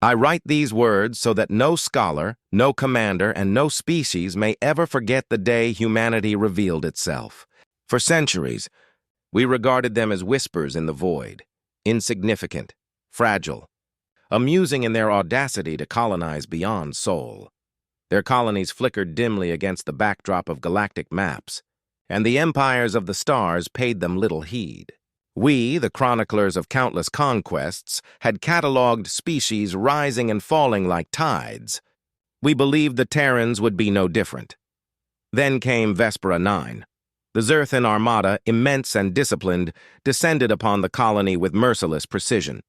I write these words so that no scholar, no commander, and no species may ever forget the day humanity revealed itself. For centuries, we regarded them as whispers in the void, insignificant, fragile, amusing in their audacity to colonize beyond Sol. Their colonies flickered dimly against the backdrop of galactic maps, and the empires of the stars paid them little heed. We, the chroniclers of countless conquests, had catalogued species rising and falling like tides. We believed the Terrans would be no different. Then came Vespera 9. The Xyrthan Armada, immense and disciplined, descended upon the colony with merciless precision.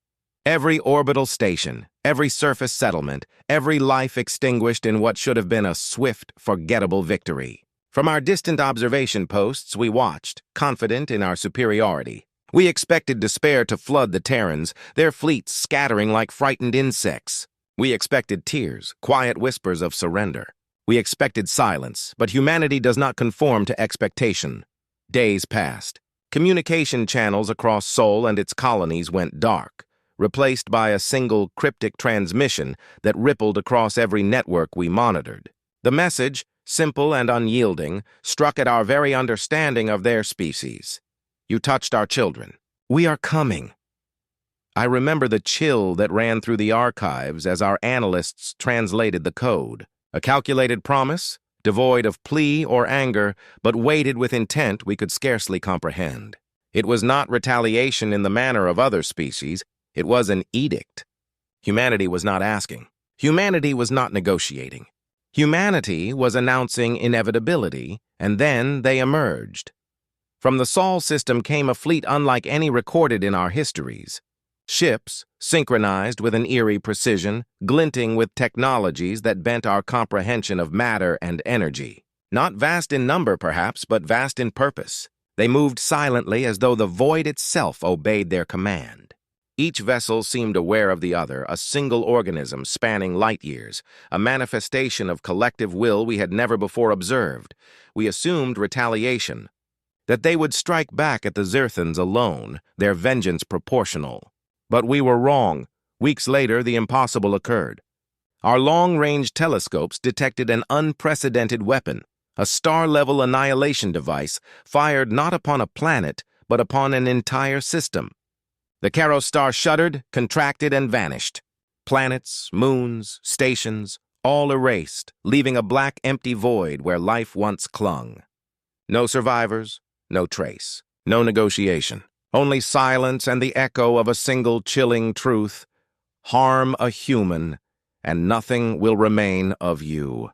Every orbital station, every surface settlement, every life extinguished in what should have been a swift, forgettable victory. From our distant observation posts, we watched, confident in our superiority. We expected despair to flood the Terrans, their fleets scattering like frightened insects. We expected tears, quiet whispers of surrender. We expected silence, but humanity does not conform to expectation. Days passed. Communication channels across Sol and its colonies went dark, replaced by a single cryptic transmission that rippled across every network we monitored. The message, simple and unyielding, struck at our very understanding of their species. You touched our children. We are coming. I remember the chill that ran through the archives as our analysts translated the code. A calculated promise, devoid of plea or anger, but weighted with intent we could scarcely comprehend. It was not retaliation in the manner of other species. It was an edict. Humanity was not asking. Humanity was not negotiating. Humanity was announcing inevitability, and then they emerged. From the Sol system came a fleet unlike any recorded in our histories. Ships, synchronized with an eerie precision, glinting with technologies that bent our comprehension of matter and energy. Not vast in number, perhaps, but vast in purpose. They moved silently as though the void itself obeyed their command. Each vessel seemed aware of the other, a single organism spanning light years, a manifestation of collective will we had never before observed. We assumed retaliation, that they would strike back at the Xyrthans alone, their vengeance proportional. But we were wrong. Weeks later, the impossible occurred. Our long-range telescopes detected an unprecedented weapon, a star-level annihilation device fired not upon a planet, but upon an entire system. The Caros star shuddered, contracted, and vanished. Planets, moons, stations, all erased, leaving a black, empty void where life once clung. No survivors, no trace, no negotiation, only silence and the echo of a single chilling truth. Harm a human, and nothing will remain of you.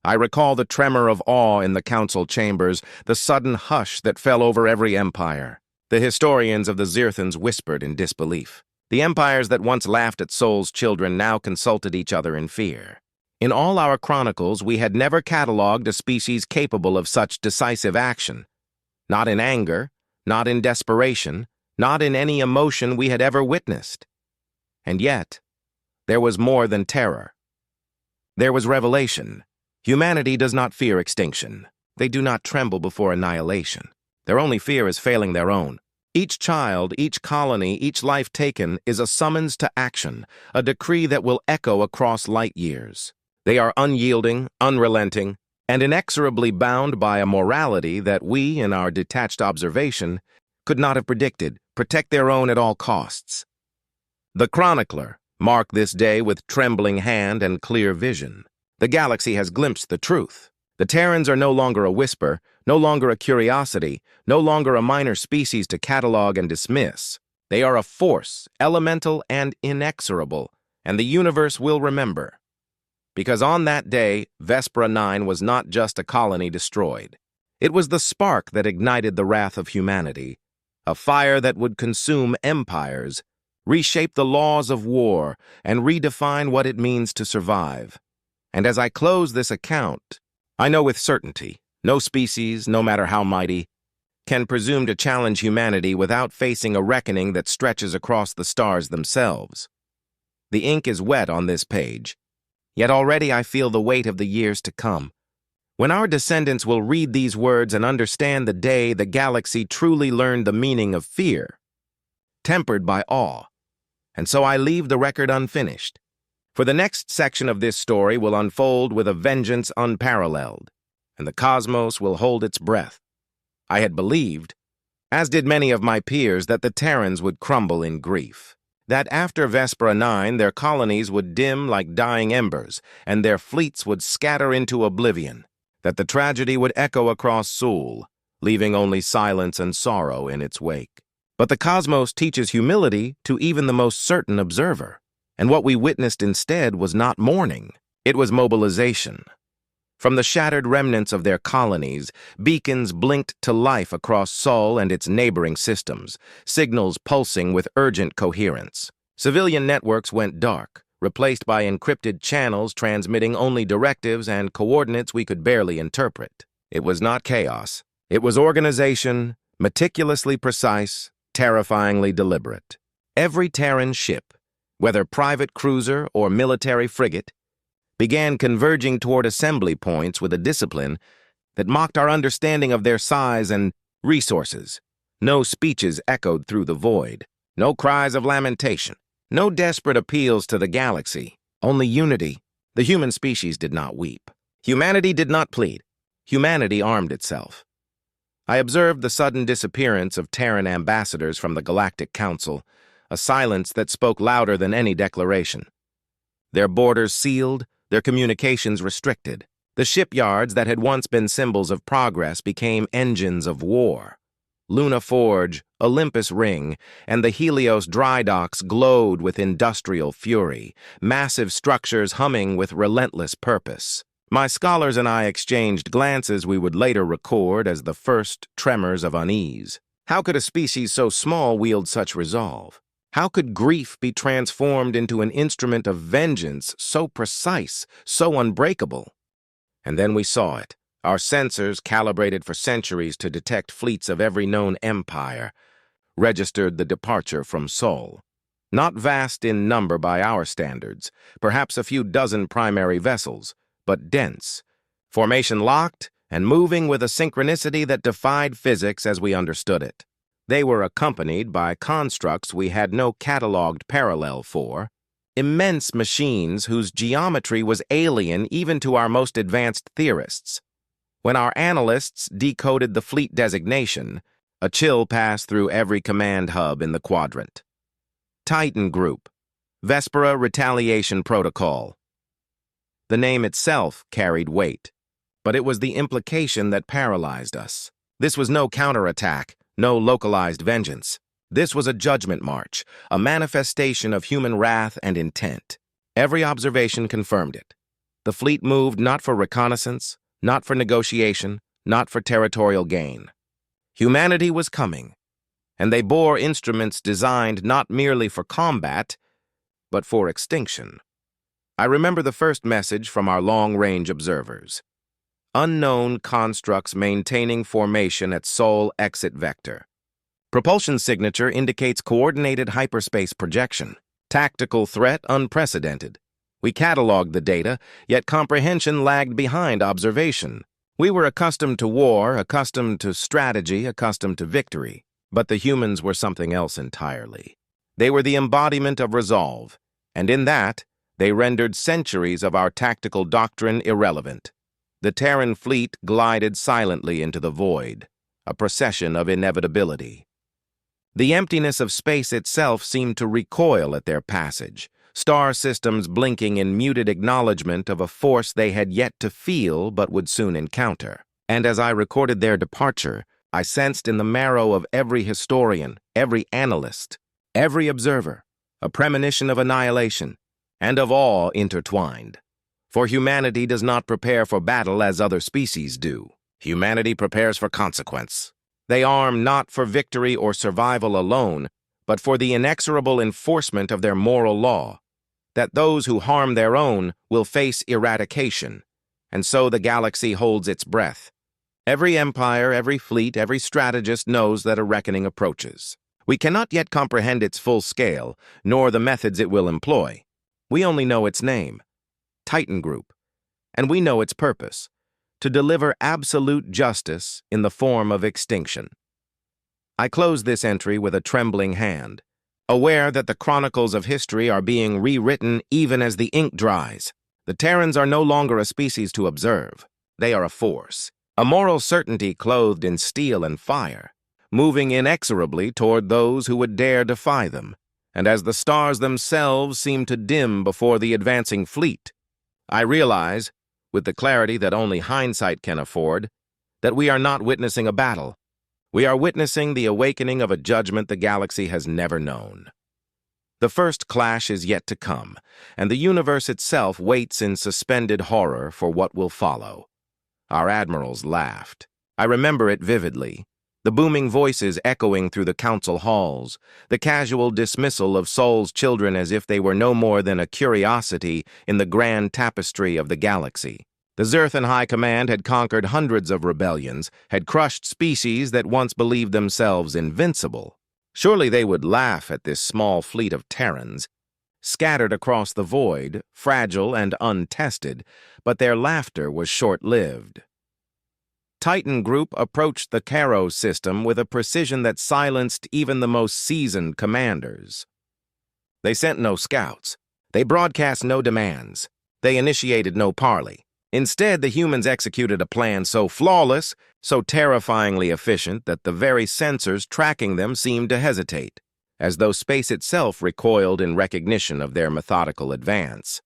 I recall the tremor of awe in the council chambers, the sudden hush that fell over every empire. The historians of the Xyrthans whispered in disbelief. The empires that once laughed at Sol's children now consulted each other in fear. In all our chronicles, we had never catalogued a species capable of such decisive action. Not in anger, not in desperation, not in any emotion we had ever witnessed. And yet, there was more than terror. There was revelation. Humanity does not fear extinction. They do not tremble before annihilation. Their only fear is failing their own. Each child, each colony, each life taken is a summons to action, a decree that will echo across light years. They are unyielding, unrelenting, and inexorably bound by a morality that we, in our detached observation, could not have predicted. Protect their own at all costs. The chronicler marked this day with trembling hand and clear vision. The galaxy has glimpsed the truth. The Terrans are no longer a whisper, no longer a curiosity, no longer a minor species to catalog and dismiss. They are a force, elemental and inexorable, and the universe will remember. Because on that day, Vespera 9 was not just a colony destroyed. It was the spark that ignited the wrath of humanity, a fire that would consume empires, reshape the laws of war, and redefine what it means to survive. And as I close this account, I know with certainty, no species, no matter how mighty, can presume to challenge humanity without facing a reckoning that stretches across the stars themselves. The ink is wet on this page, yet already I feel the weight of the years to come. When our descendants will read these words and understand the day the galaxy truly learned the meaning of fear, tempered by awe, and so I leave the record unfinished. For the next section of this story will unfold with a vengeance unparalleled, and the cosmos will hold its breath. I had believed, as did many of my peers, that the Terrans would crumble in grief, that after Vespera 9 their colonies would dim like dying embers, and their fleets would scatter into oblivion, that the tragedy would echo across Sol, leaving only silence and sorrow in its wake. But the cosmos teaches humility to even the most certain observer, and what we witnessed instead was not mourning, it was mobilization. From the shattered remnants of their colonies, beacons blinked to life across Sol and its neighboring systems, signals pulsing with urgent coherence. Civilian networks went dark, replaced by encrypted channels transmitting only directives and coordinates we could barely interpret. It was not chaos. It was organization, meticulously precise, terrifyingly deliberate. Every Terran ship, whether private cruiser or military frigate, began converging toward assembly points with a discipline that mocked our understanding of their size and resources. No speeches echoed through the void, no cries of lamentation, no desperate appeals to the galaxy, only unity. The human species did not weep. Humanity did not plead. Humanity armed itself. I observed the sudden disappearance of Terran ambassadors from the Galactic Council, a silence that spoke louder than any declaration. Their borders sealed, their communications restricted. The shipyards that had once been symbols of progress became engines of war. Luna Forge, Olympus Ring, and the Helios dry docks glowed with industrial fury, massive structures humming with relentless purpose. My scholars and I exchanged glances we would later record as the first tremors of unease. How could a species so small wield such resolve? How could grief be transformed into an instrument of vengeance so precise, so unbreakable? And then we saw it. Our sensors, calibrated for centuries to detect fleets of every known empire, registered the departure from Sol. Not vast in number by our standards, perhaps a few dozen primary vessels, but dense, formation locked, and moving with a synchronicity that defied physics as we understood it. They were accompanied by constructs we had no catalogued parallel for, immense machines whose geometry was alien even to our most advanced theorists. When our analysts decoded the fleet designation, a chill passed through every command hub in the quadrant. Titan Group, Vespera Retaliation Protocol. The name itself carried weight, but it was the implication that paralyzed us. This was no counterattack, no localized vengeance. This was a judgment march, a manifestation of human wrath and intent. Every observation confirmed it. The fleet moved not for reconnaissance, not for negotiation, not for territorial gain. Humanity was coming, and they bore instruments designed not merely for combat, but for extinction. I remember the first message from our long-range observers. Unknown constructs maintaining formation at Sol exit vector. Propulsion signature indicates coordinated hyperspace projection. Tactical threat unprecedented. We cataloged the data, yet comprehension lagged behind observation. We were accustomed to war, accustomed to strategy, accustomed to victory. But the humans were something else entirely. They were the embodiment of resolve, and in that, they rendered centuries of our tactical doctrine irrelevant. The Terran fleet glided silently into the void, a procession of inevitability. The emptiness of space itself seemed to recoil at their passage, star systems blinking in muted acknowledgement of a force they had yet to feel but would soon encounter. And as I recorded their departure, I sensed in the marrow of every historian, every analyst, every observer, a premonition of annihilation, and of awe intertwined. For humanity does not prepare for battle as other species do. Humanity prepares for consequence. They arm not for victory or survival alone, but for the inexorable enforcement of their moral law, that those who harm their own will face eradication, and so the galaxy holds its breath. Every empire, every fleet, every strategist knows that a reckoning approaches. We cannot yet comprehend its full scale, nor the methods it will employ. We only know its name, Titan Group, and we know its purpose, to deliver absolute justice in the form of extinction. I close this entry with a trembling hand, aware that the chronicles of history are being rewritten even as the ink dries. The Terrans are no longer a species to observe. They are a force, a moral certainty clothed in steel and fire, moving inexorably toward those who would dare defy them. And as the stars themselves seem to dim before the advancing fleet, I realize, with the clarity that only hindsight can afford, that we are not witnessing a battle. We are witnessing the awakening of a judgment the galaxy has never known. The first clash is yet to come, and the universe itself waits in suspended horror for what will follow. Our admirals laughed. I remember it vividly. The booming voices echoing through the council halls, the casual dismissal of Sol's children as if they were no more than a curiosity in the grand tapestry of the galaxy. The Xyrthan High Command had conquered hundreds of rebellions, had crushed species that once believed themselves invincible. Surely they would laugh at this small fleet of Terrans, scattered across the void, fragile and untested, but their laughter was short-lived. Titan Group approached the Caro system with a precision that silenced even the most seasoned commanders. They sent no scouts. They broadcast no demands. They initiated no parley. Instead, the humans executed a plan so flawless, so terrifyingly efficient that the very sensors tracking them seemed to hesitate, as though space itself recoiled in recognition of their methodical advance.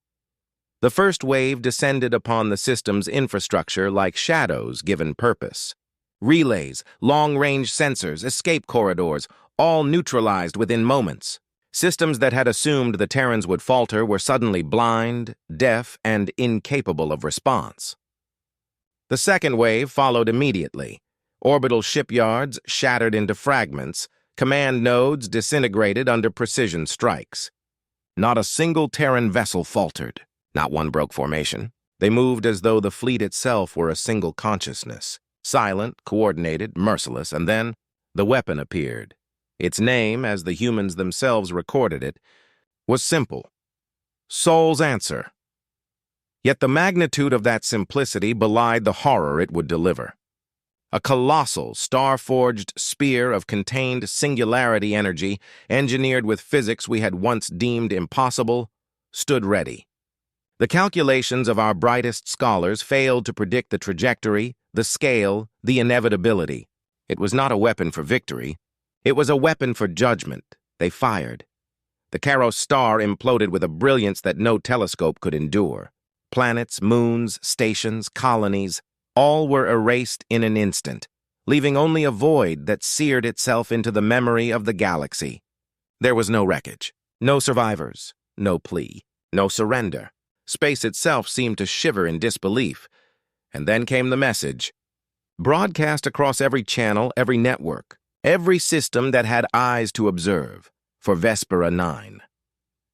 The first wave descended upon the system's infrastructure like shadows given purpose. Relays, long-range sensors, escape corridors, all neutralized within moments. Systems that had assumed the Terrans would falter were suddenly blind, deaf, and incapable of response. The second wave followed immediately. Orbital shipyards shattered into fragments, command nodes disintegrated under precision strikes. Not a single Terran vessel faltered. Not one broke formation. They moved as though the fleet itself were a single consciousness, silent, coordinated, merciless, and then the weapon appeared. Its name, as the humans themselves recorded it, was simple: Sol's answer. Yet the magnitude of that simplicity belied the horror it would deliver. A colossal, star-forged spear of contained singularity energy, engineered with physics we had once deemed impossible, stood ready. The calculations of our brightest scholars failed to predict the trajectory, the scale, the inevitability. It was not a weapon for victory. It was a weapon for judgment. They fired. The Caro star imploded with a brilliance that no telescope could endure. Planets, moons, stations, colonies, all were erased in an instant, leaving only a void that seared itself into the memory of the galaxy. There was no wreckage, no survivors, no plea, no surrender. Space itself seemed to shiver in disbelief. And then came the message, broadcast across every channel, every network, every system that had eyes to observe, for Vespera 9.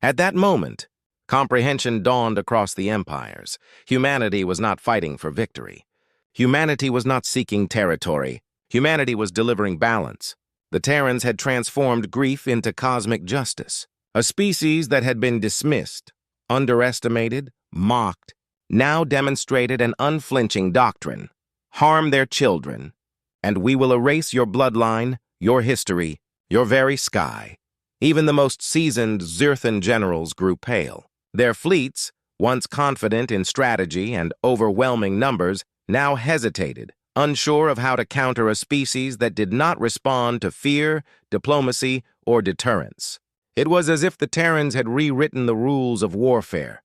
At that moment, comprehension dawned across the empires. Humanity was not fighting for victory. Humanity was not seeking territory. Humanity was delivering balance. The Terrans had transformed grief into cosmic justice. A species that had been dismissed, underestimated, mocked, now demonstrated an unflinching doctrine: harm their children, and we will erase your bloodline, your history, your very sky. Even the most seasoned Xyrthan generals grew pale. Their fleets, once confident in strategy and overwhelming numbers, now hesitated, unsure of how to counter a species that did not respond to fear, diplomacy, or deterrence. It was as if the Terrans had rewritten the rules of warfare,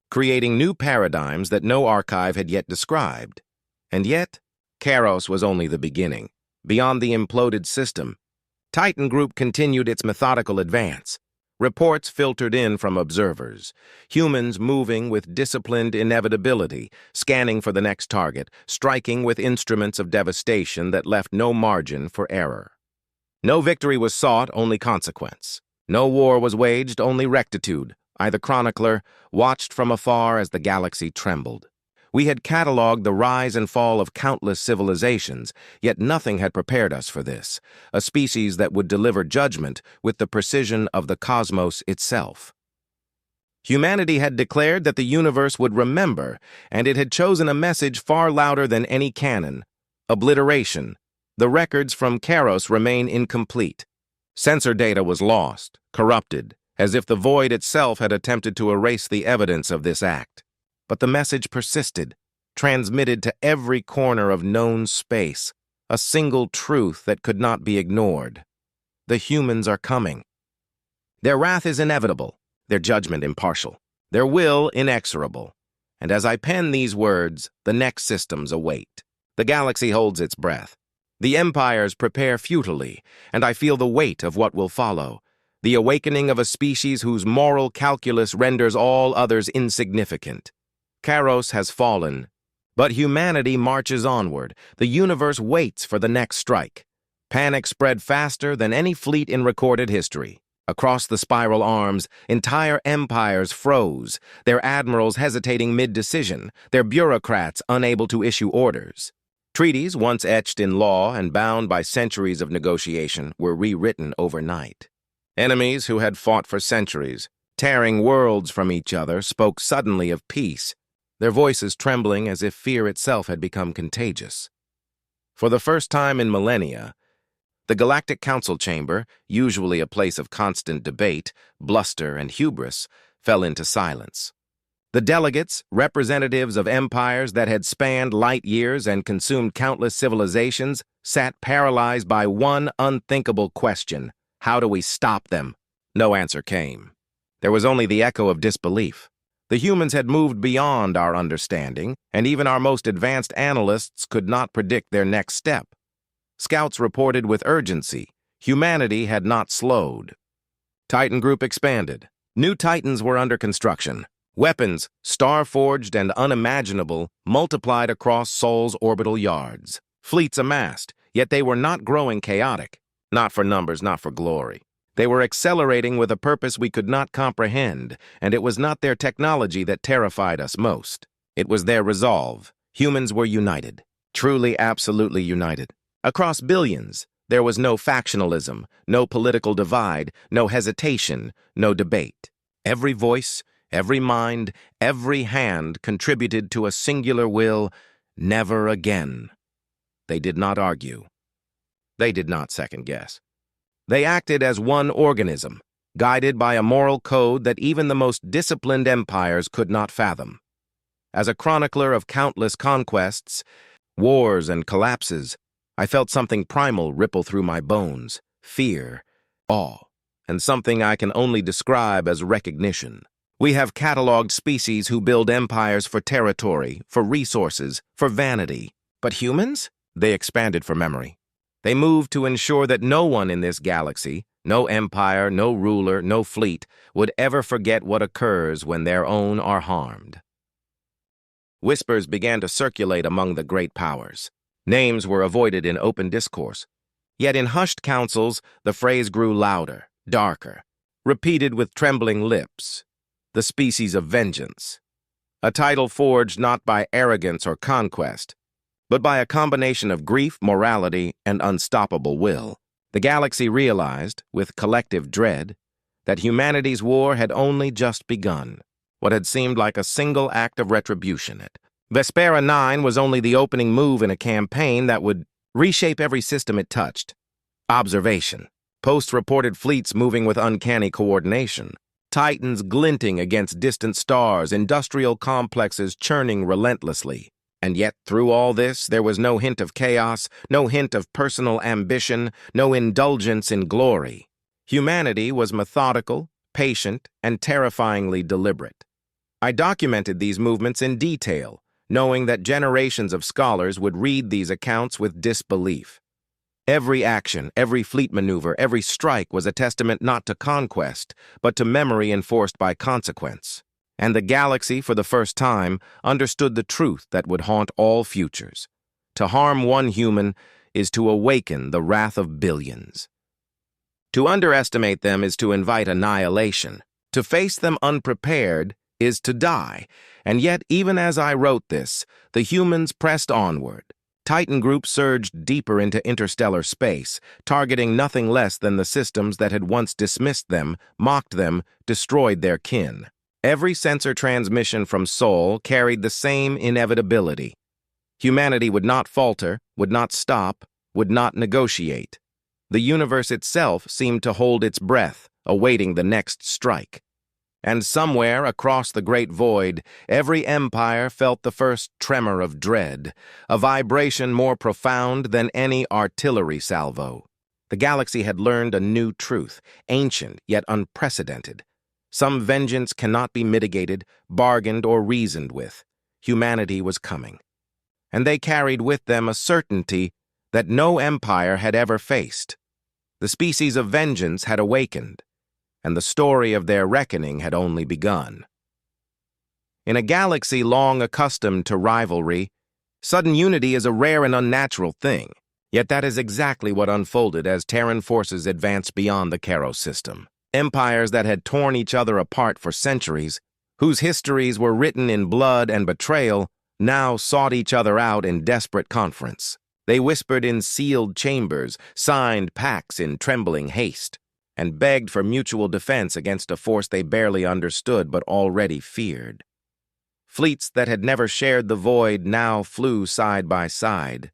creating new paradigms that no archive had yet described. And yet, Karos was only the beginning. Beyond the imploded system, Titan Group continued its methodical advance. Reports filtered in from observers, humans moving with disciplined inevitability, scanning for the next target, striking with instruments of devastation that left no margin for error. No victory was sought, only consequence. No war was waged, only rectitude. I, the chronicler, watched from afar as the galaxy trembled. We had catalogued the rise and fall of countless civilizations, yet nothing had prepared us for this, a species that would deliver judgment with the precision of the cosmos itself. Humanity had declared that the universe would remember, and it had chosen a message far louder than any cannon: obliteration. The records from Karos remain incomplete. Sensor data was lost, corrupted, as if the void itself had attempted to erase the evidence of this act. But the message persisted, transmitted to every corner of known space, a single truth that could not be ignored. The humans are coming. Their wrath is inevitable, their judgment impartial, their will inexorable. And as I pen these words, the next systems await. The galaxy holds its breath. The empires prepare futilely, and I feel the weight of what will follow, the awakening of a species whose moral calculus renders all others insignificant. Kairos has fallen, but humanity marches onward. The universe waits for the next strike. Panic spread faster than any fleet in recorded history. Across the spiral arms, entire empires froze, their admirals hesitating mid-decision, their bureaucrats unable to issue orders. Treaties, once etched in law and bound by centuries of negotiation, were rewritten overnight. Enemies who had fought for centuries, tearing worlds from each other, spoke suddenly of peace, their voices trembling as if fear itself had become contagious. For the first time in millennia, the Galactic Council Chamber, usually a place of constant debate, bluster, and hubris, fell into silence. The delegates, representatives of empires that had spanned light years and consumed countless civilizations, sat paralyzed by one unthinkable question: how do we stop them? No answer came. There was only the echo of disbelief. The humans had moved beyond our understanding, and even our most advanced analysts could not predict their next step. Scouts reported with urgency. Humanity had not slowed. Titan Group expanded. New Titans were under construction. Weapons, star-forged and unimaginable, multiplied across Sol's orbital yards. Fleets amassed, yet they were not growing chaotic. Not for numbers, not for glory. They were accelerating with a purpose we could not comprehend, and it was not their technology that terrified us most. It was their resolve. Humans were united. Truly, absolutely united. Across billions, there was no factionalism, no political divide, no hesitation, no debate. Every voice, every mind, every hand contributed to a singular will: never again. They did not argue. They did not second-guess. They acted as one organism, guided by a moral code that even the most disciplined empires could not fathom. As a chronicler of countless conquests, wars, and collapses, I felt something primal ripple through my bones: fear, awe, and something I can only describe as recognition. We have cataloged species who build empires for territory, for resources, for vanity. But humans? They expanded for memory. They moved to ensure that no one in this galaxy, no empire, no ruler, no fleet, would ever forget what occurs when their own are harmed. Whispers began to circulate among the great powers. Names were avoided in open discourse. Yet in hushed councils, the phrase grew louder, darker, repeated with trembling lips: the species of vengeance. A title forged not by arrogance or conquest, but by a combination of grief, morality, and unstoppable will. The galaxy realized, with collective dread, that humanity's war had only just begun. What had seemed like a single act of retribution. Vespera 9 was only the opening move in a campaign that would reshape every system it touched. Observation. Posts reported fleets moving with uncanny coordination. Titans glinting against distant stars, industrial complexes churning relentlessly. And yet, through all this, there was no hint of chaos, no hint of personal ambition, no indulgence in glory. Humanity was methodical, patient, and terrifyingly deliberate. I documented these movements in detail, knowing that generations of scholars would read these accounts with disbelief. Every action, every fleet maneuver, every strike was a testament not to conquest, but to memory enforced by consequence. And the galaxy, for the first time, understood the truth that would haunt all futures. To harm one human is to awaken the wrath of billions. To underestimate them is to invite annihilation. To face them unprepared is to die. And yet, even as I wrote this, the humans pressed onward. Titan Group surged deeper into interstellar space, targeting nothing less than the systems that had once dismissed them, mocked them, destroyed their kin. Every sensor transmission from Sol carried the same inevitability. Humanity would not falter, would not stop, would not negotiate. The universe itself seemed to hold its breath, awaiting the next strike. And somewhere across the great void, every empire felt the first tremor of dread, a vibration more profound than any artillery salvo. The galaxy had learned a new truth, ancient yet unprecedented. Some vengeance cannot be mitigated, bargained, or reasoned with. Humanity was coming. And they carried with them a certainty that no empire had ever faced. The species of vengeance had awakened, and the story of their reckoning had only begun. In a galaxy long accustomed to rivalry, sudden unity is a rare and unnatural thing, yet that is exactly what unfolded as Terran forces advanced beyond the Kairos system. Empires that had torn each other apart for centuries, whose histories were written in blood and betrayal, now sought each other out in desperate conference. They whispered in sealed chambers, signed pacts in trembling haste, and begged for mutual defense against a force they barely understood but already feared. Fleets that had never shared the void now flew side by side,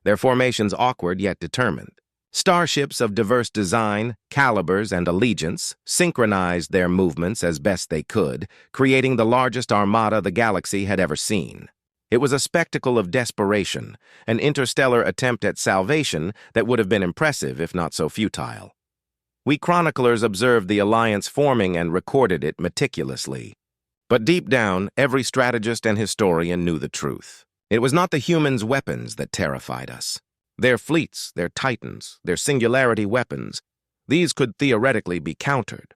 their formations awkward yet determined. Starships of diverse design, calibers, and allegiance synchronized their movements as best they could, creating the largest armada the galaxy had ever seen. It was a spectacle of desperation, an interstellar attempt at salvation that would have been impressive if not so futile. We chroniclers observed the alliance forming and recorded it meticulously. But deep down, every strategist and historian knew the truth. It was not the humans' weapons that terrified us. Their fleets, their titans, their singularity weapons, these could theoretically be countered.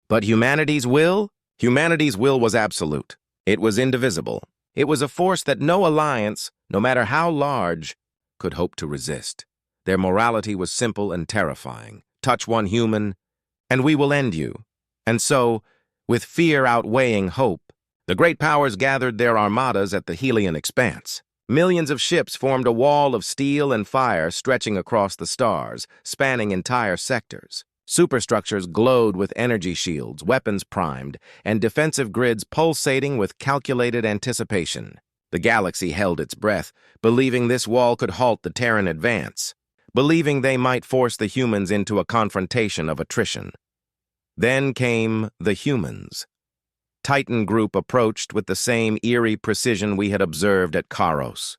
But humanity's will? Humanity's will was absolute. It was indivisible. It was a force that no alliance, no matter how large, could hope to resist. Their morality was simple and terrifying. Touch one human, and we will end you. And so, with fear outweighing hope, the great powers gathered their armadas at the Helian expanse. Millions of ships formed a wall of steel and fire stretching across the stars, spanning entire sectors. Superstructures glowed with energy shields, weapons primed, and defensive grids pulsating with calculated anticipation. The galaxy held its breath, believing this wall could halt the Terran advance, believing they might force the humans into a confrontation of attrition. Then came the humans. Titan group approached with the same eerie precision we had observed at Kairos.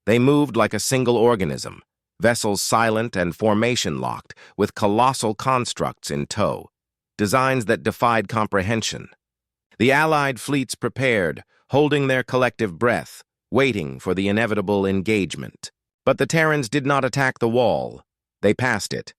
They moved like a single organism, vessels silent and formation-locked, with colossal constructs in tow, designs that defied comprehension. The Allied fleets prepared, holding their collective breath, waiting for the inevitable engagement. But the Terrans did not attack the wall. They passed it.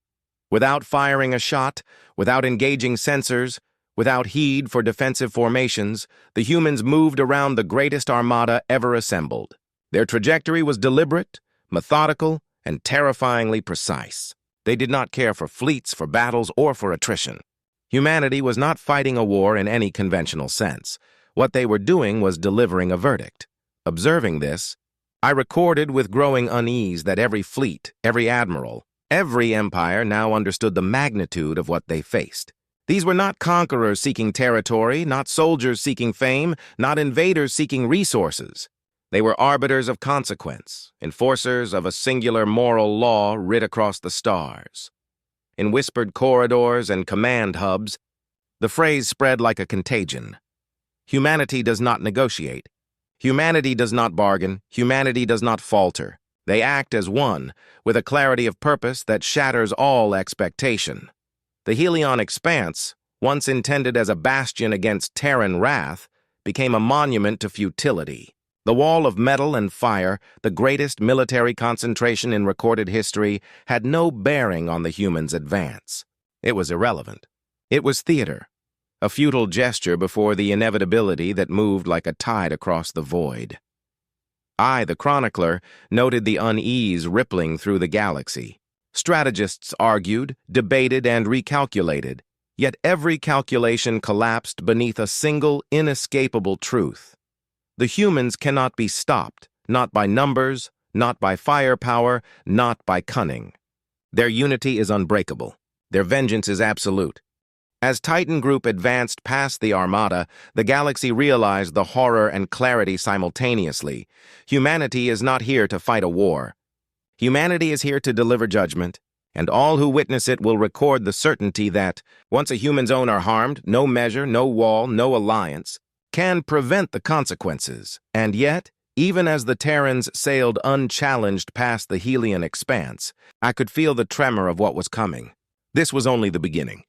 Without firing a shot, without engaging sensors, without heed for defensive formations, the humans moved around the greatest armada ever assembled. Their trajectory was deliberate, methodical, and terrifyingly precise. They did not care for fleets, for battles, or for attrition. Humanity was not fighting a war in any conventional sense. What they were doing was delivering a verdict. Observing this, I recorded with growing unease that every fleet, every admiral, every empire now understood the magnitude of what they faced. These were not conquerors seeking territory, not soldiers seeking fame, not invaders seeking resources. They were arbiters of consequence, enforcers of a singular moral law writ across the stars. In whispered corridors and command hubs, the phrase spread like a contagion. Humanity does not negotiate. Humanity does not bargain. Humanity does not falter. They act as one, with a clarity of purpose that shatters all expectation. The Helion expanse, once intended as a bastion against Terran wrath, became a monument to futility. The wall of metal and fire, the greatest military concentration in recorded history, had no bearing on the humans' advance. It was irrelevant. It was theater, a futile gesture before the inevitability that moved like a tide across the void. I, the chronicler, noted the unease rippling through the galaxy. Strategists argued, debated, and recalculated, yet every calculation collapsed beneath a single, inescapable truth. The humans cannot be stopped, not by numbers, not by firepower, not by cunning. Their unity is unbreakable. Their vengeance is absolute. As Titan Group advanced past the Armada, the galaxy realized the horror and clarity simultaneously. Humanity is not here to fight a war. Humanity is here to deliver judgment, And all who witness it will record the certainty that, once a human's own are harmed, no measure, no wall, no alliance can prevent the consequences. And yet, even as the Terrans sailed unchallenged past the Helian expanse, I could feel the tremor of what was coming. This was only the beginning.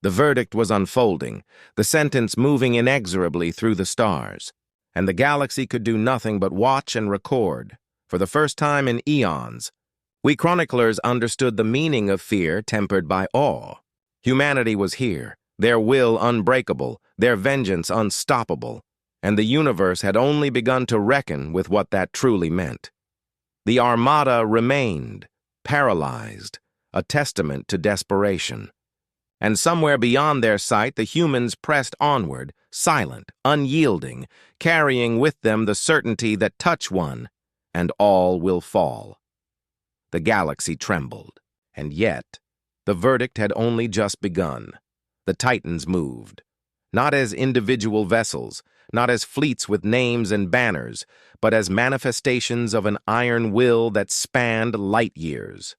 The verdict was unfolding, the sentence moving inexorably through the stars, and the galaxy could do nothing but watch and record. For the first time in eons, we chroniclers understood the meaning of fear tempered by awe. Humanity was here, their will unbreakable, their vengeance unstoppable, and the universe had only begun to reckon with what that truly meant. The Armada remained, paralyzed, a testament to desperation. And somewhere beyond their sight, the humans pressed onward, silent, unyielding, carrying with them the certainty that touch one, and all will fall. The galaxy trembled, and yet the verdict had only just begun. The Titans moved, not as individual vessels, not as fleets with names and banners, but as manifestations of an iron will that spanned light years.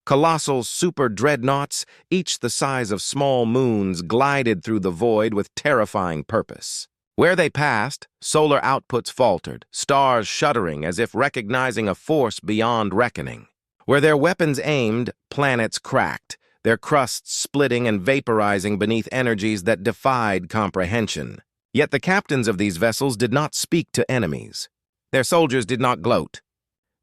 Colossal super-dreadnoughts, each the size of small moons, glided through the void with terrifying purpose. Where they passed, solar outputs faltered, stars shuddering as if recognizing a force beyond reckoning. Where their weapons aimed, planets cracked, their crusts splitting and vaporizing beneath energies that defied comprehension. Yet the captains of these vessels did not speak to enemies. Their soldiers did not gloat.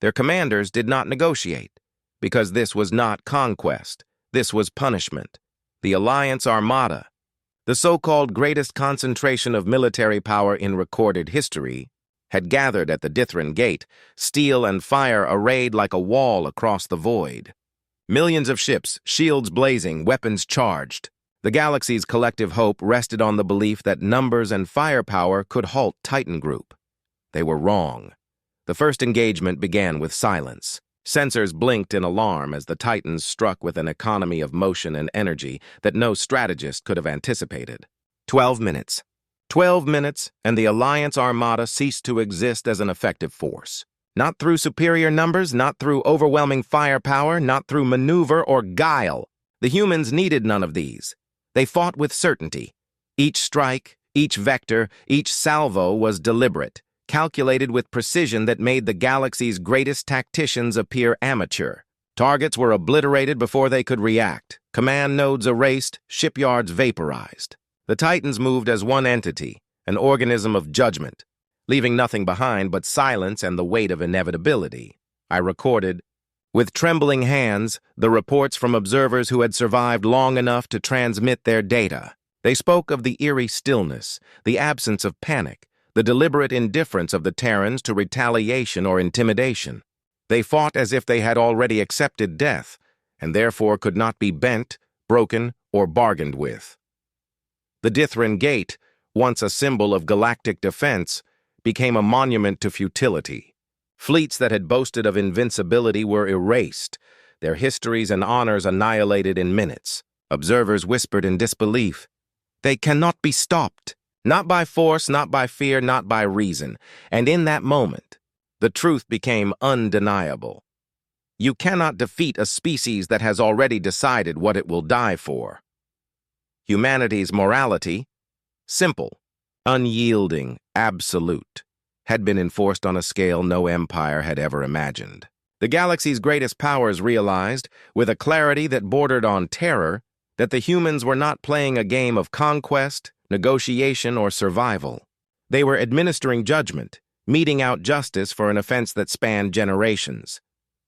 Their commanders did not negotiate, because this was not conquest, this was punishment. The Alliance Armada, the so-called greatest concentration of military power in recorded history, had gathered at the Xyrthan Gate, steel and fire arrayed like a wall across the void. Millions of ships, shields blazing, weapons charged. The galaxy's collective hope rested on the belief that numbers and firepower could halt Titan Group. They were wrong. The first engagement began with silence. Sensors blinked in alarm as the Titans struck with an economy of motion and energy that no strategist could have anticipated. 12 minutes. 12 minutes, and the Alliance Armada ceased to exist as an effective force. Not through superior numbers, not through overwhelming firepower, not through maneuver or guile. The humans needed none of these. They fought with certainty. Each strike, each vector, each salvo was deliberate, calculated with precision that made the galaxy's greatest tacticians appear amateur. Targets were obliterated before they could react, command nodes erased, shipyards vaporized. The Titans moved as one entity, an organism of judgment, leaving nothing behind but silence and the weight of inevitability. I recorded, with trembling hands, the reports from observers who had survived long enough to transmit their data. They spoke of the eerie stillness, the absence of panic, the deliberate indifference of the Terrans to retaliation or intimidation. They fought as if they had already accepted death, and therefore could not be bent, broken, or bargained with. The Xyrthan Gate, once a symbol of galactic defense, became a monument to futility. Fleets that had boasted of invincibility were erased, their histories and honors annihilated in minutes. Observers whispered in disbelief. They cannot be stopped. Not by force, not by fear, not by reason. And in that moment, the truth became undeniable. You cannot defeat a species that has already decided what it will die for. Humanity's morality, simple, unyielding, absolute, had been enforced on a scale no empire had ever imagined. The galaxy's greatest powers realized, with a clarity that bordered on terror, that the humans were not playing a game of conquest, negotiation, or survival. They were administering judgment, meting out justice for an offense that spanned generations.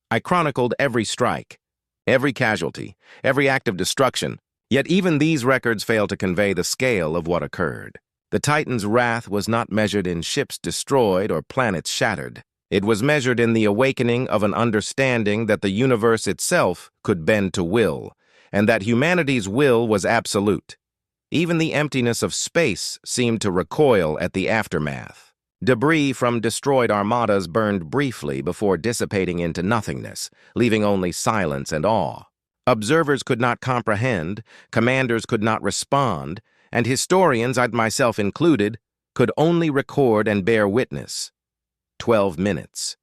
I chronicled every strike, every casualty, every act of destruction, yet even these records fail to convey the scale of what occurred. The Titan's wrath was not measured in ships destroyed or planets shattered. It was measured in the awakening of an understanding that the universe itself could bend to will, and that humanity's will was absolute. Even the emptiness of space seemed to recoil at the aftermath. Debris from destroyed armadas burned briefly before dissipating into nothingness, leaving only silence and awe. Observers could not comprehend, commanders could not respond, and historians, I'd myself included, could only record and bear witness. 12 minutes.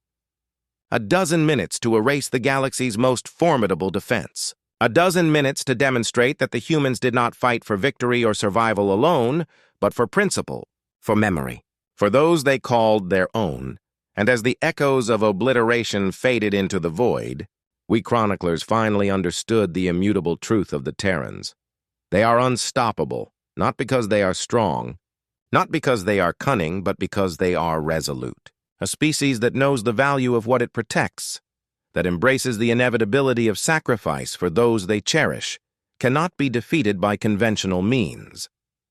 A dozen minutes to erase the galaxy's most formidable defense. A dozen minutes to demonstrate that the humans did not fight for victory or survival alone, but for principle, for memory, for those they called their own. And as the echoes of obliteration faded into the void, we chroniclers finally understood the immutable truth of the Terrans. They are unstoppable, not because they are strong, not because they are cunning, but because they are resolute. A species that knows the value of what it protects, that embraces the inevitability of sacrifice for those they cherish, cannot be defeated by conventional means.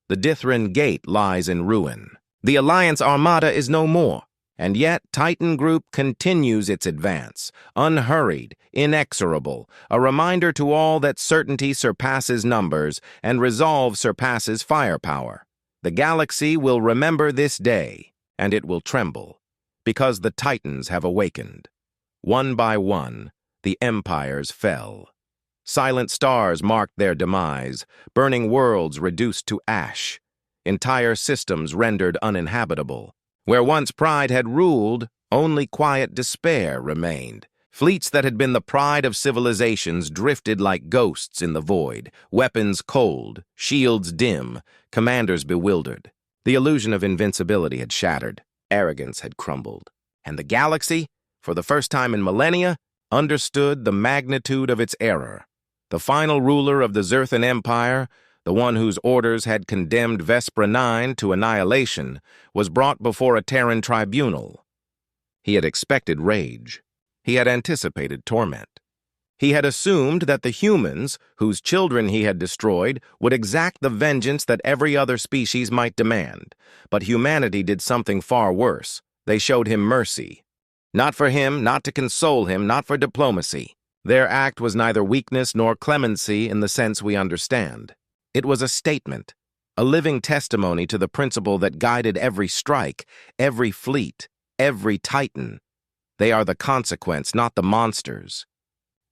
The Xyrthan Gate lies in ruin. The Alliance Armada is no more, and yet Titan Group continues its advance, unhurried, inexorable, a reminder to all that certainty surpasses numbers and resolve surpasses firepower. The galaxy will remember this day, and it will tremble, because the Titans have awakened. One by one, the empires fell. Silent stars marked their demise, burning worlds reduced to ash, entire systems rendered uninhabitable. Where once pride had ruled, only quiet despair remained. Fleets that had been the pride of civilizations drifted like ghosts in the void, weapons cold, shields dim, commanders bewildered. The illusion of invincibility had shattered, arrogance had crumbled, and the galaxy, for the first time in millennia, understood the magnitude of its error. The final ruler of the Xyrthan Empire, the one whose orders had condemned Vespra 9 to annihilation, was brought before a Terran tribunal. He had expected rage. He had anticipated torment. He had assumed that the humans, whose children he had destroyed, would exact the vengeance that every other species might demand. But humanity did something far worse. They showed him mercy. Not for him, not to console him, not for diplomacy. Their act was neither weakness nor clemency in the sense we understand. It was a statement, a living testimony to the principle that guided every strike, every fleet, every Titan. They are the consequence, not the monsters.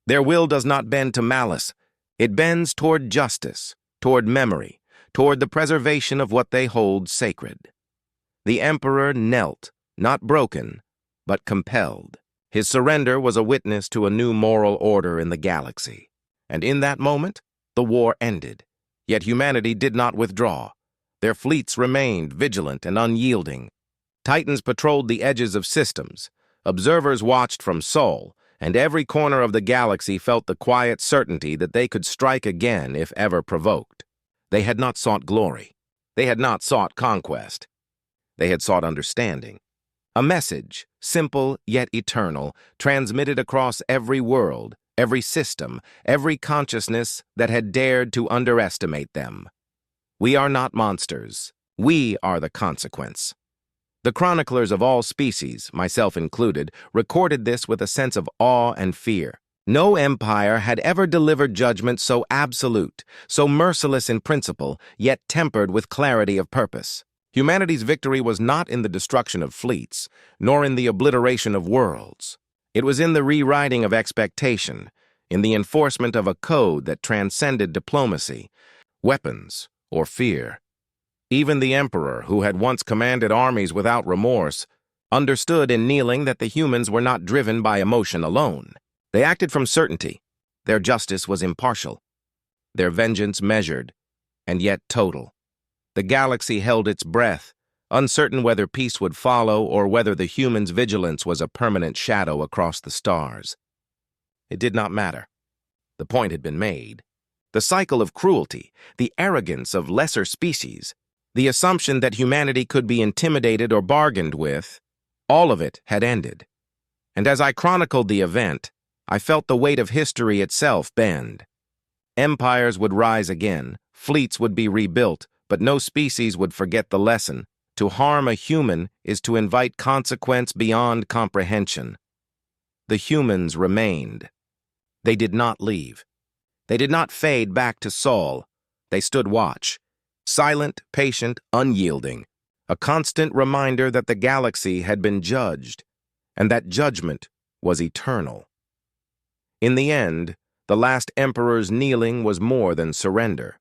Their will does not bend to malice. It bends toward justice, toward memory, toward the preservation of what they hold sacred. The Emperor knelt, not broken, but compelled. His surrender was a witness to a new moral order in the galaxy. And in that moment, the war ended. Yet humanity did not withdraw. Their fleets remained vigilant and unyielding. Titans patrolled the edges of systems. Observers watched from Sol, and every corner of the galaxy felt the quiet certainty that they could strike again if ever provoked. They had not sought glory. They had not sought conquest. They had sought understanding. A message, simple yet eternal, transmitted across every world, every system, every consciousness that had dared to underestimate them. We are not monsters. We are the consequence. The chroniclers of all species, myself included, recorded this with a sense of awe and fear. No empire had ever delivered judgment so absolute, so merciless in principle, yet tempered with clarity of purpose. Humanity's victory was not in the destruction of fleets, nor in the obliteration of worlds. It was in the rewriting of expectation, in the enforcement of a code that transcended diplomacy, weapons, or fear. Even the Emperor, who had once commanded armies without remorse, understood in kneeling that the humans were not driven by emotion alone. They acted from certainty. Their justice was impartial. Their vengeance measured, and yet total. The galaxy held its breath, uncertain whether peace would follow or whether the humans' vigilance was a permanent shadow across the stars. It did not matter. The point had been made. The cycle of cruelty, the arrogance of lesser species, the assumption that humanity could be intimidated or bargained with, all of it had ended. And as I chronicled the event, I felt the weight of history itself bend. Empires would rise again, fleets would be rebuilt, but no species would forget the lesson. To harm a human is to invite consequence beyond comprehension. The humans remained. They did not leave. They did not fade back to Sol. They stood watch, silent, patient, unyielding, a constant reminder that the galaxy had been judged, and that judgment was eternal. In the end, the last emperor's kneeling was more than surrender.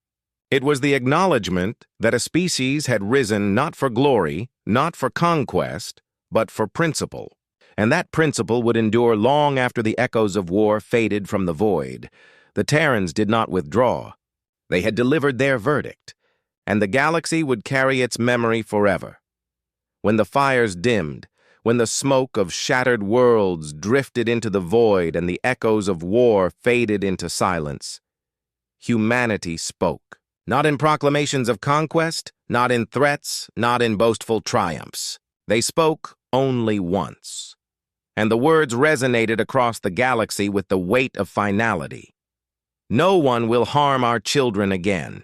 It was the acknowledgement that a species had risen not for glory, not for conquest, but for principle. and that principle would endure long after the echoes of war faded from the void. The Terrans did not withdraw. They had delivered their verdict, and the galaxy would carry its memory forever. When the fires dimmed, when the smoke of shattered worlds drifted into the void and the echoes of war faded into silence, humanity spoke. Not in proclamations of conquest, not in threats, not in boastful triumphs. They spoke only once. And the words resonated across the galaxy with the weight of finality. No one will harm our children again.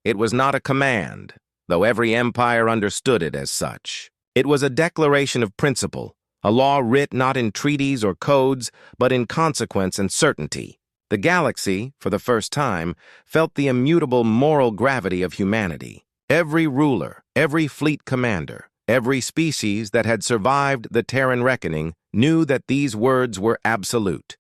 It was not a command, though every empire understood it as such. It was a declaration of principle, a law writ not in treaties or codes, but in consequence and certainty. The galaxy, for the first time, felt the immutable moral gravity of humanity. Every ruler, every fleet commander, every species that had survived the Terran reckoning knew that these words were absolute.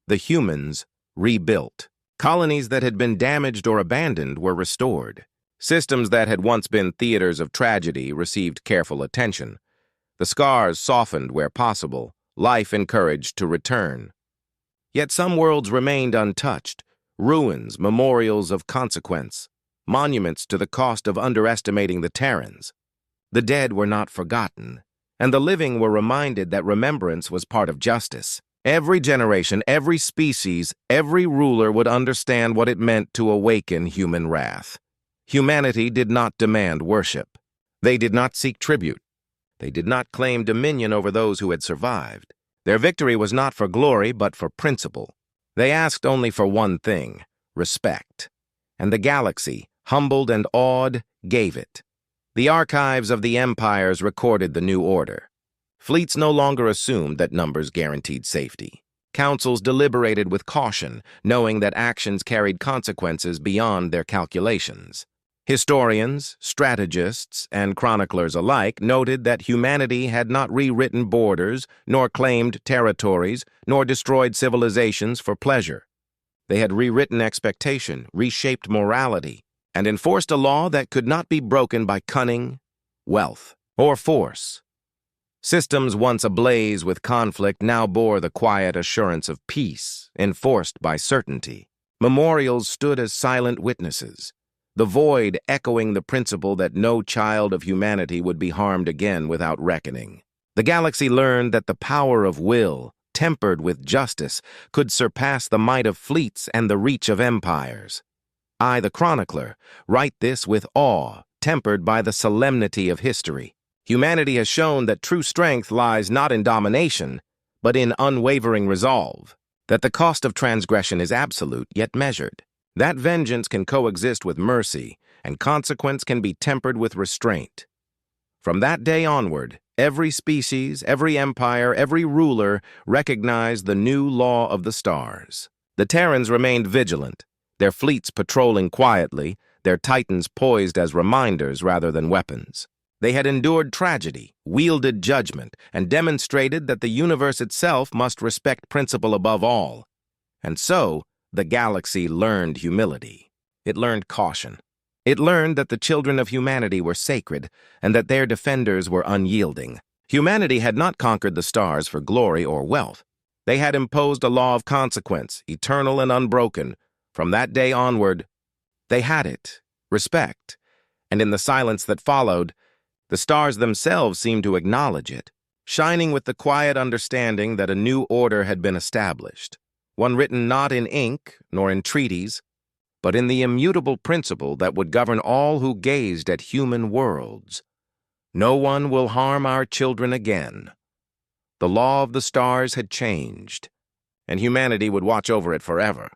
The humans rebuilt. Colonies that had been damaged or abandoned were restored. Systems that had once been theaters of tragedy received careful attention. The scars softened where possible, life encouraged to return. Yet some worlds remained untouched, ruins, memorials of consequence, monuments to the cost of underestimating the Terrans. The dead were not forgotten, and the living were reminded that remembrance was part of justice. Every generation, every species, every ruler would understand what it meant to awaken human wrath. Humanity did not demand worship. They did not seek tribute. They did not claim dominion over those who had survived. Their victory was not for glory, but for principle. They asked only for one thing: respect. And the galaxy, humbled and awed, gave it. The archives of the empires recorded the new order. Fleets no longer assumed that numbers guaranteed safety. Councils deliberated with caution, knowing that actions carried consequences beyond their calculations. Historians, strategists, and chroniclers alike noted that humanity had not rewritten borders, nor claimed territories, nor destroyed civilizations for pleasure. They had rewritten expectation, reshaped morality, and enforced a law that could not be broken by cunning, wealth, or force. Systems once ablaze with conflict now bore the quiet assurance of peace, enforced by certainty. Memorials stood as silent witnesses, the void echoing the principle that no child of humanity would be harmed again without reckoning. The galaxy learned that the power of will, tempered with justice, could surpass the might of fleets and the reach of empires. I, the chronicler, write this with awe, tempered by the solemnity of history. Humanity has shown that true strength lies not in domination, but in unwavering resolve, that the cost of transgression is absolute yet measured, that vengeance can coexist with mercy, and consequence can be tempered with restraint. From that day onward, every species, every empire, every ruler recognized the new law of the stars. The Terrans remained vigilant, their fleets patrolling quietly, their titans poised as reminders rather than weapons. They had endured tragedy, wielded judgment, and demonstrated that the universe itself must respect principle above all. And so, the galaxy learned humility. It learned caution. It learned that the children of humanity were sacred, and that their defenders were unyielding. Humanity had not conquered the stars for glory or wealth. They had imposed a law of consequence, eternal and unbroken. From that day onward, they had it, respect. And in the silence that followed, the stars themselves seemed to acknowledge it, shining with the quiet understanding that a new order had been established, one written not in ink nor in treaties, but in the immutable principle that would govern all who gazed at human worlds. No one will harm our children again. The law of the stars had changed, and humanity would watch over it forever.